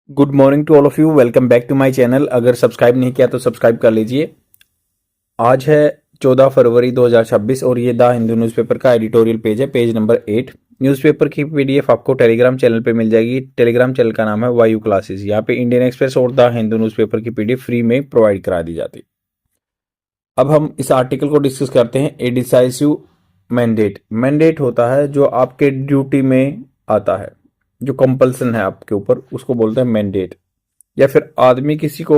Good morning to all of you. Welcome back to my channel. अगर subscribe नहीं किया तो सब्सक्राइब कर लीजिए। आज है 14 फरवरी 2026 और ये द हिंदू न्यूज़पेपर का एडिटोरियल पेज है, पेज नंबर 8। न्यूज़पेपर की पीडीएफ आपको टेलीग्राम चैनल पे मिल जाएगी। टेलीग्राम चैनल का नाम है वायु क्लासेस। यहाँ पे इंडियन एक्सप्रेस और द हिंदू न्यूज़पेपर की पीडीएफ फ्री में प्रोवाइड करा दी जाती। अब हम इस आर्टिकल को डिस्कस करते हैं। ए डिसाइसिव मैंडेट। मैंडेट होता है जो आपके ड्यूटी में आता है, जो कंपल्सन है आपके ऊपर, उसको बोलते हैं मैंडेट। या फिर आदमी किसी को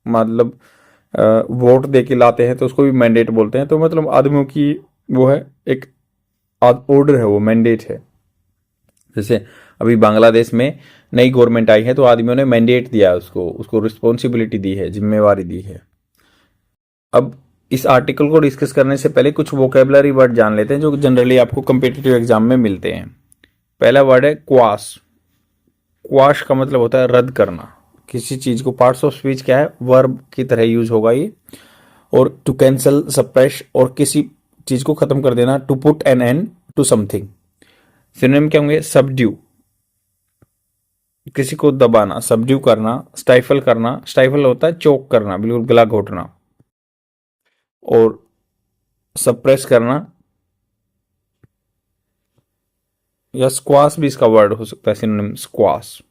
मतलब वोट दे के लाते हैं तो उसको भी मैंडेट बोलते हैं। तो मतलब आदमियों की वो है, एक ऑर्डर है, वो मैंडेट है। जैसे अभी बांग्लादेश में नई गवर्नमेंट आई है तो आदमियों ने मैंडेट दिया है, उसको उसको रिस्पॉन्सिबिलिटी दी है, जिम्मेवारी दी है। अब इस आर्टिकल को डिस्कस करने से पहले कुछ वोकेबलरी वर्ड जान लेते हैं जो जनरली आपको कम्पिटिटिव एग्जाम में मिलते हैं। पहला वर्ड है क्वाश। क्वाश का मतलब होता है रद्द करना किसी चीज को। पार्ट्स ऑफ स्पीच क्या है, वर्ब की तरह यूज होगा ये। और टू कैंसल, सप्रेस, और किसी चीज को खत्म कर देना, to put an end to something. Synonym क्या होंगे, सबड्यू, किसी को दबाना, सबड्यू करना। स्टाइफल करना, स्टाइफल होता है चोक करना, बिल्कुल गला घोटना। और सप्रेस करना, या स्क्वाश भी इसका वर्ड हो सकता है, सिनोनिम स्क्वाश।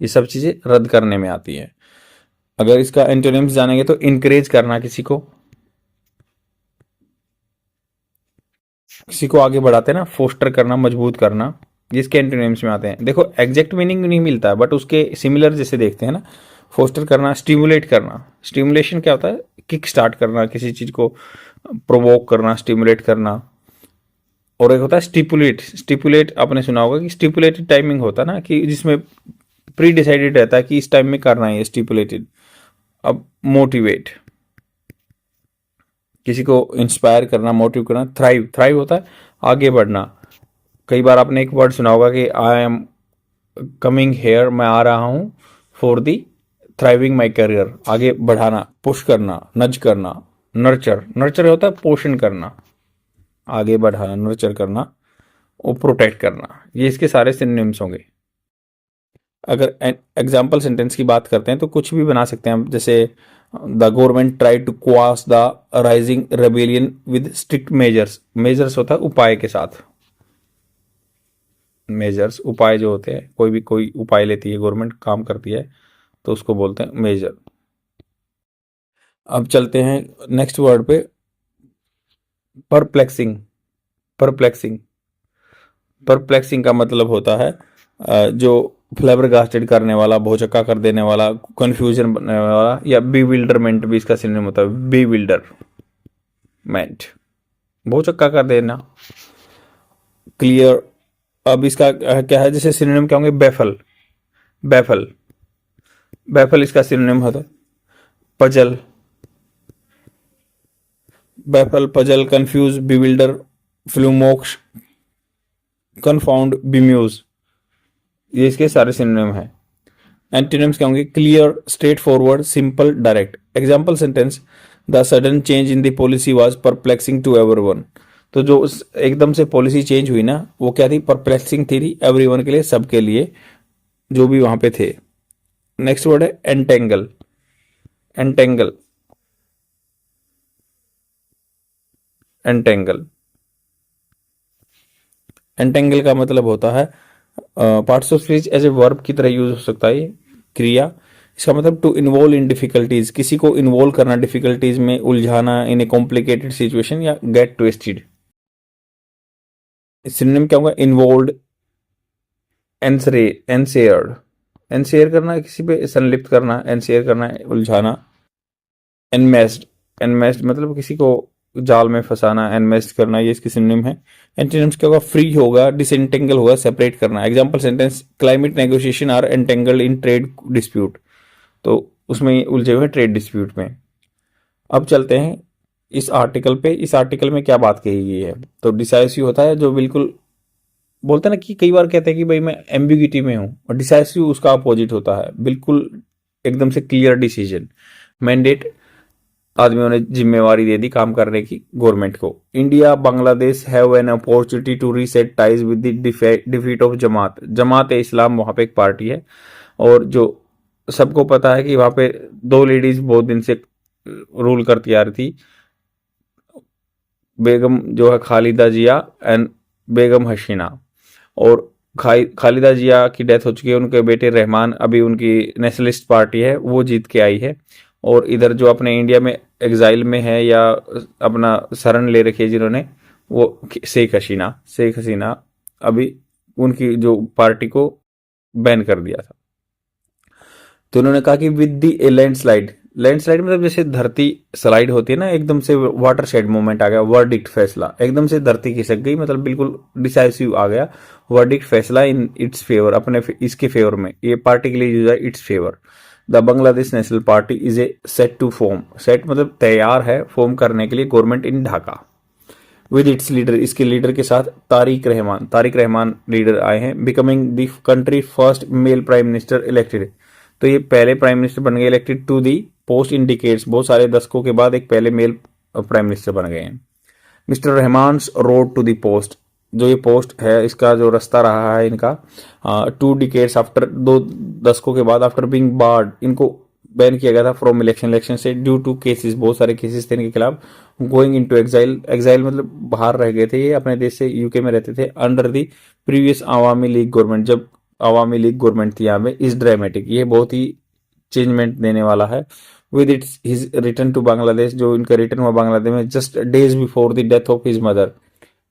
ये सब चीजें रद्द करने में आती है। अगर इसका एंटोनिम्स जानेंगे तो इनकरेज करना, किसी को आगे बढ़ाते हैं ना, फोस्टर करना, मजबूत करना, जिसके एंटोनिम्स में आते हैं। देखो एग्जैक्ट मीनिंग नहीं मिलता है बट उसके सिमिलर जैसे देखते हैं ना। फोस्टर करना, स्टिमुलेट करना। स्टिमुलेशन क्या होता है, किक स्टार्ट करना, किसी चीज को प्रोवोक करना, स्टिमुलेट करना। और एक होता है स्टिपुलेट। स्टिपुलेट आपने सुना होगा कि स्टिपुलेटेड टाइमिंग होता है ना, कि जिसमें प्री डिसाइडेड रहता है कि इस टाइम में करना है, स्टिपुलेटेड। अब मोटिवेट, किसी को इंस्पायर करना, मोटिव करना। थ्राइव, थ्राइव होता है आगे बढ़ना। कई बार आपने एक वर्ड सुना होगा कि आई एम कमिंग हेयर, मैं आ रहा हूं, for the thriving my career, आगे बढ़ाना, पुश करना, नज करना। नर्चर, नर्चर होता है पोषण करना, आगे बढ़ाना, नर्चर करना। और प्रोटेक्ट करना। ये इसके सारे सिनोनिम्स होंगे। अगर एग्जाम्पल सेंटेंस की बात करते हैं तो कुछ भी बना सकते हैं हम। जैसे the government try to quash the rising rebellion with strict measures. Measures होता है उपाय के साथ। मेजर्स, उपाय जो होते हैं, कोई उपाय लेती है गवर्नमेंट, काम करती है, तो उसको बोलते हैं मेजर। अब चलते हैं नेक्स्ट वर्ड पे, परप्लेक्सिंग। परप्लेक्सिंग, परप्लेक्सिंग का मतलब होता है जो फ्लेबरगास्टेड करने वाला, भौचक्का कर देने वाला, कंफ्यूजन बनने वाला। या बीविल्डरमेंट भी इसका सिनोनिम होता है, बीविल्डरमेंट, भौचक्का कर देना, क्लियर। अब इसका क्या है, जैसे सिनोनिम क्या होंगे, बेफल। बेफल, बेफल इसका सिनोनिम होता है puzzle. Baffle, puzzle, confuse, bewilder, flummox, confound, bemuse. ये इसके सारे सिनोनिम है। एंटोनिम्स क्या होंगे, clear, straightforward, simple, direct. Example sentence, the sudden change in the policy was perplexing to everyone. तो जो एकदम से पॉलिसी चेंज हुई ना, वो क्या थी, परप्लेक्सिंग थी एवरीवन के लिए, सबके लिए जो भी वहां पे थे। नेक्स्ट वर्ड है एंटेंगल। एंटेंगल, एंटेंगल, एंटेंगल का मतलब होता है parts of speech as a verb की तरह यूज हो सकता है, क्रिया। इसका मतलब टू इन्वॉल्व इन डिफिकल्टीज, किसी को इन्वॉल्व करना, डिफिकल्टीज में उलझाना, इन ए कॉम्प्लिकेटेड सिचुएशन, या गेट ट्विस्टेड। सिनोनिम क्या होगा, इन्वॉल्व, एनसेयर्ड, एनसेयर करना, किसी पे संलिप्त करना, एनसेयर करना, उलझाना। एनमेस्ड, एनमेस्ड मतलब किसी को जाल में फंसाना, एनमेस्ड करना, ये इसके सिनोनिम है। एंटोनिम्स क्या होगा, फ्री होगा, डिसएंटेंगल होगा, सेपरेट करना। Example sentence, climate negotiation are entangled in trade dispute. तो उसमें उलझे हुए ट्रेड डिस्प्यूट में। अब चलते हैं इस आर्टिकल पे। इस आर्टिकल में क्या बात कही गई है, तो डिसाइसिव होता है जो बिल्कुल, बोलते हैं ना कि कई बार कहते हैं कि भाई मैं एम्बिग्यूटी में हूं, और डिसाइसिव उसका अपोजिट होता है, बिल्कुल एकदम से क्लियर डिसीजन। मैंडेट, आदमियों ने जिम्मेवारी दे दी काम करने की गवर्नमेंट को। India Bangladesh have an opportunity to reset ties with the defeat of Jamaat. Jamaat e Islam वहां पे एक पार्टी है, और जो सबको पता है कि वहां पे दो लेडीज बहुत दिन से रूल करती आ रही थी, बेगम जो है खालिदा जिया एंड बेगम हसीना। और खालिदा जिया की डेथ हो चुकी है, उनके बेटे रहमान अभी उनकी नेशनलिस्ट पार्टी है वो जीत के आई है। और इधर जो अपने इंडिया में एग्जाइल में है या अपना शरण ले रखी है जिन्होंने, वो शेख हसीना अभी उनकी जो पार्टी को बैन कर दिया था। तो उन्होंने कहा कि विद दी ए लैंडस्लाइड मतलब जैसे धरती स्लाइड होती है ना, एकदम से वाटर शेड मूवमेंट आ गया, वर्डिक्ट फैसला, एकदम से धरती खिसक गई, मतलब बिल्कुल डिसाइसिव आ गया वर्डिक्ट फैसला इन इट्स फेवर, अपने इसके फेवर में, ये पार्टी के लिए यूज है it's favour. The Bangladesh national party is a set to form, set मतलब तैयार है फॉर्म करने के लिए government in Dhaka with its leader, इसके लीडर के साथ तारिक रहमान लीडर आए हैं, becoming the country first male prime minister elected. तो ये पहले प्राइम मिनिस्टर बन गए elected to the post in decades, बहुत सारे दशकों के बाद एक पहले मेल प्राइम मिनिस्टर बन गए हैं। Mister Rahman rode to the post, जो ये पोस्ट है इसका जो रास्ता रहा है इनका 2 डिकेट्स आफ्टर, 2 दशकों के बाद, आफ्टर बीइंग बार्ड, इनको बैन किया गया था फ्रॉम इलेक्शन से ड्यू टू केसेस, बहुत सारे केसेस थे इनके खिलाफ, गोइंग इनटू एग्जाइल मतलब बाहर रह गए थे ये अपने देश से, यूके में रहते थे, under the previous Awami league government, जब आवामी लीग गवर्नमेंट थी यहाँ पे। इस ड्रामेटिक, ये बहुत ही चेंजमेंट देने वाला है। With its his return to Bangladesh, जो इनका रिटर्न हुआ बांग्लादेश में just days before the death of his mother,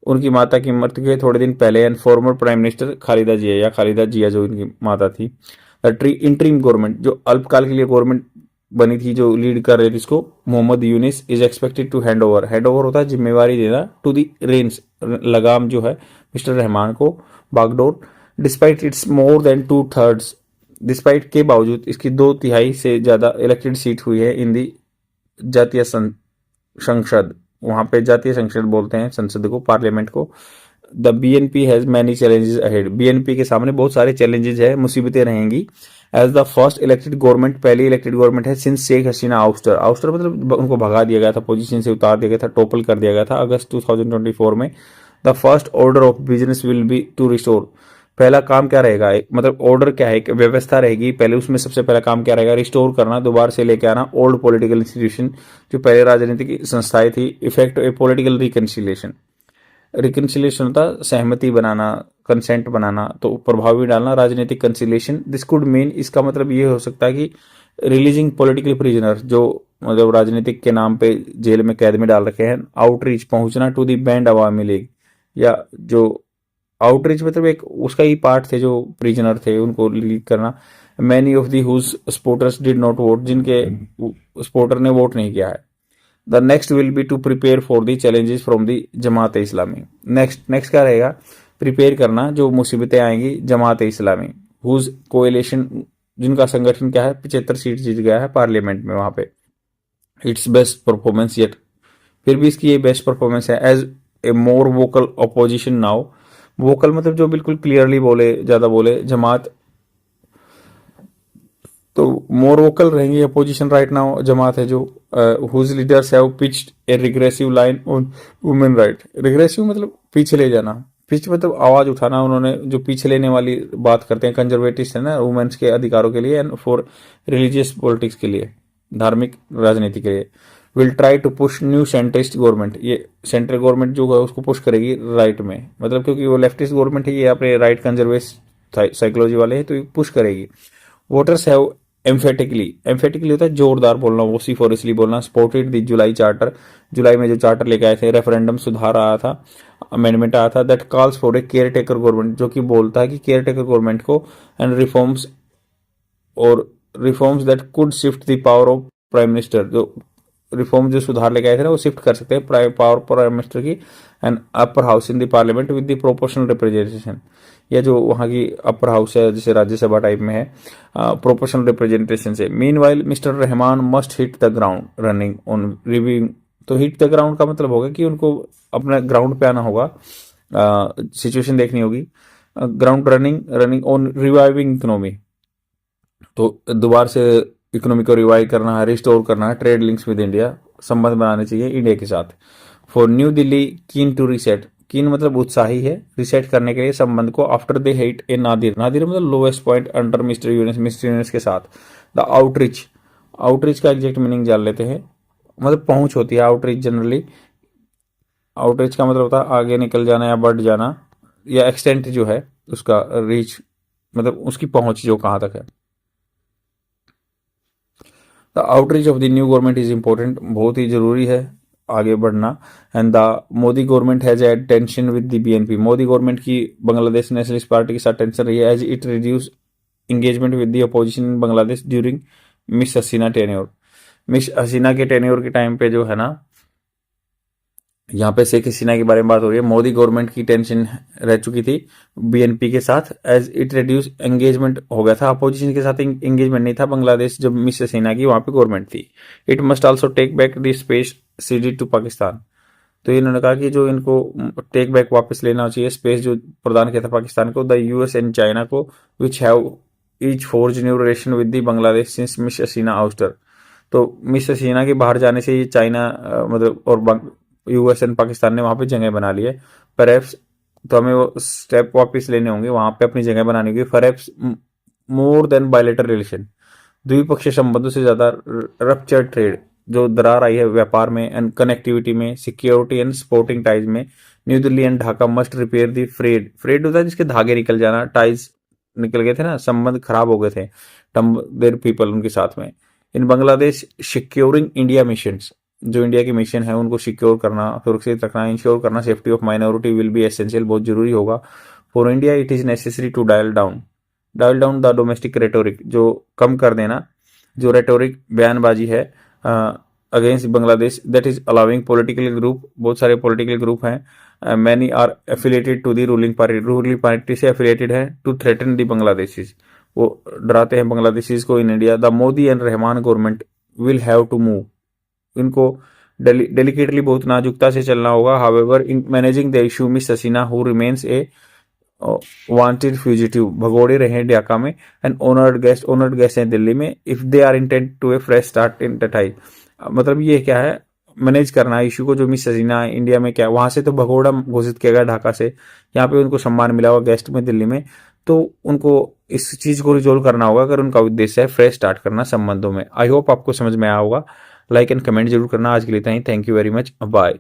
उनकी माता की मृत्यु के थोड़े दिन पहले, and former prime minister Khaleda Zia या खालिदा जिया जो इनकी माता थी। इंटरिम गवर्नमेंट, जो अल्पकाल के लिए गवर्नमेंट बनी थी जो लीड कर रहे थे इसको, Mohammad Yunus is expected to hand over होता है जिम्मेवारी देना, टू दी रेंस लगाम जो है मिस्टर रहमान को, बागडोर, despite it's more than 2/3, despite के बावजूद इसकी 2/3 से ज्यादा इलेक्टेड सीट हुई है इन दी जातीय संसद, वहां पे जातीय संसद बोलते हैं संसद को, पार्लियामेंट को। The BNP has many challenges ahead, BNP के सामने बहुत सारे चैलेंजेस है, मुसीबतें रहेंगी। As the first elected government, पहली इलेक्टेड गवर्नमेंट है सिंस शेख हसीना आउस्टर मतलब उनको भगा दिया गया था, पोजीशन से उतार दिया गया था, टोपल कर दिया गया था अगस्त 2024 में। The first order of business will be to restore, पहला काम क्या रहेगा, एक मतलब ऑर्डर क्या है, एक व्यवस्था रहेगी पहले, उसमें सबसे पहला काम क्या रहेगा, रिस्टोर करना, दोबारा से लेके आना ओल्ड पॉलिटिकल इंस्टीट्यूशन, जो पहले राजनीतिक संस्थाएं थी, इफेक्ट ए पॉलिटिकल रिकन्सिलेशन होता सहमति बनाना, कंसेंट बनाना, तो प्रभावी डालना, राजनीतिक कंसिलेशन, दिस कुड मीन, इसका मतलब ये हो सकता है कि रिलीजिंग पॉलिटिकल प्रिजनर, जो मतलब राजनीतिक के नाम पे जेल में कैद में डाल रखे हैं, आउटरीच पहुंचना to the banned Awami League, या जो आउटरीच मतलब एक उसका ही पार्ट थे जो प्रिजनर थे उनको लीड करना, many of the whose supporters did not vote, जिनके स्पोर्टर ने वोट नहीं किया है। The next will be to prepare for the challenges from the Jamaat Islami, next क्या रहेगा, प्रिपेयर करना जो मुसीबतें आएंगी जमात इस्लामी, हुज कोएलिशन, जिनका संगठन क्या है 75 सीट जीत गया है पार्लियामेंट में वहां पे। इट्स बेस्ट परफॉर्मेंस येट, फिर भी इसकी ये बेस्ट परफॉर्मेंस है, as a more vocal opposition now, vocal मतलब जो बिल्कुल क्लियरली बोले, ज्यादा बोले जमात, तो मोर वोकल रहेंगी अपोजिशन राइट नाउ, जमात है जो, whose leaders have pitched a regressive line on women right, regressive मतलब पीछे ले जाना, पिच मतलब आवाज उठाना, उन्होंने जो पीछे लेने वाली बात करते हैं, कंजर्वेटिव है ना वुमेन्स के अधिकारों के लिए, एंड फॉर रिलीजियस पॉलिटिक्स के लिए, धार्मिक राजनीति के लिए। Will try to push new centrist government, ये सेंट्रल गवर्नमेंट जो है उसको पुश करेगी राइट में, मतलब क्योंकि वो लेफ्टिस्ट गवर्नमेंट है, ये अपने राइट कंजर्वेटिव साइकोलॉजी वाले हैं, तो ये पुश करेगी। वोटर्स हैव एम्फेटिकली होता है जोरदार बोलना, वोसिफोरसली बोलना, सपोर्टेड दी जुलाई चार्टर, जुलाई में जो चार्टर लेके आए थे, रेफरेंडम सुधार आया था, अमेंडमेंट आया था, that calls for a care taker government, जो कि बोलता है कि केयर टेकर गवर्नमेंट को, and reforms that could shift the power of prime minister, जो रिफॉर्म जो सुधार लेके आए थे ना वो शिफ्ट कर सकते हैं पावर प्राइम मिनिस्टर की, and upper house in the parliament with the proportional representation, या जो वहाँ की अपर हाउस है जैसे राज्यसभा टाइप में है, प्रोपोर्शनल रिप्रेजेंटेशन से। Meanwhile mister Rahman must hit the ground running on reviewing, तो हिट द ग्राउंड का मतलब होगा कि उनको अपना ग्राउंड पे आना होगा, सिचुएशन देखनी होगी, ground running on reviving economy, तो दोबारा से इकोनॉमी को रिवाइव करना है, रिस्टोर करना है, ट्रेड लिंक्स विद इंडिया, संबंध बनाने चाहिए इंडिया के साथ। For new Delhi keen to reset, कीन मतलब उत्साही है, रिसेट करने के लिए संबंध को after they hit a nadir, nadir मतलब lowest point under mister Yunus, mister Yunus के साथ। द आउटरीच, आउटरीच का एग्जैक्ट मीनिंग जान लेते हैं, मतलब पहुंच होती है आउटरीच जनरली। आउटरीच का मतलब होता है आगे निकल जाना या बढ़ जाना, या एक्सटेंट जो है उसका, रीच मतलब उसकी पहुंच जो कहाँ तक है। The outreach of the new government is important, बहुत ही जरूरी है आगे बढ़ना। And the Modi government has had tension with the BNP, Modi government की बांग्लादेश नेशनलिस्ट पार्टी के साथ टेंशन रही है, as it reduce engagement with the opposition in Bangladesh during miss Hasina tenure, miss Hasina के टेन्योर के टाइम पे जो है ना, यहाँ पे शेख हसीना के बारे में बात हो रही है, मोदी गवर्नमेंट की टेंशन रह चुकी थी बीएनपी के साथ, एज इट रिड्यूस एंगेजमेंट हो गया था, अपोजिशन के साथ एंगेजमेंट नहीं था बांग्लादेश जब मिस हसीना की वहां पे गवर्नमेंट थी। It must also take back the space ceded to Pakistan, तो इन्होंने कहा कि जो इनको टेक बैक वापस लेना चाहिए स्पेस जो प्रदान किया था पाकिस्तान को, द यूएस एंड चाइना को, which have each forge new relation with the Bangladesh since miss Hasina ouster. तो मिस हसीना के बाहर जाने से ये चाइना मतलब और यूएस एंड पाकिस्तान ने वहां पे जगह बना ली है। परहैप्स, तो हमें वो स्टेप वापस लेने होंगे वहां पे अपनी जगह बनानी होगी। Perhaps more than bilateral relation, द्विपक्षीय संबंधों से ज्यादा रप्चर ट्रेड, जो दरार आई है व्यापार में एंड कनेक्टिविटी में, सिक्योरिटी एंड स्पोर्टिंग टाइज में, New Delhi and Dhaka must repair the frayed, frayed होता है जिसके धागे निकल जाना, टाइज निकल गए थे ना, संबंध खराब हो गए थे देयर पीपल उनके साथ में। In Bangladesh securing India mission, जो इंडिया के मिशन है उनको सिक्योर करना, सुरक्षित रखना, इंश्योर करना safety of minority will be essential, बहुत जरूरी होगा। For India it is necessary to dial down the domestic rhetoric, जो कम कर देना जो रेटोरिक बयानबाजी है against Bangladesh, that is allowing political group, बहुत सारे पॉलिटिकल ग्रुप हैं, many are affiliated to the ruling party से एफिलेटेड है, टू थ्रेटन दी बांग्लादेशीज, वो डराते हैं बांग्लादेशीज को in India. The Modi and Rahman government will have to move, इनको डेलिकेटली बहुत नाजुकता से चलना होगा। However in managing the issue miss Hasina who remains a wanted fugitive, भगोड़े रहे ढाका में, एंड ऑनर्ड गेस्ट हैं दिल्ली में, if they are intent to a fresh start in टटाई, मतलब ये क्या है मैनेज करना है इशू को, जो मिस हसीना इंडिया में क्या वहां से तो भगोड़ा घोषित किया गया ढाका से, यहाँ पे उनको सम्मान मिला हुआ गेस्ट में दिल्ली में, तो उनको इस चीज को रिजोल्व करना होगा अगर उनका उद्देश्य है फ्रेश स्टार्ट करना संबंधों में। आई होप आपको समझ में आया होगा, लाइक एंड कमेंट जरूर करना। आज के लिए इतना ही, thank you very much, bye.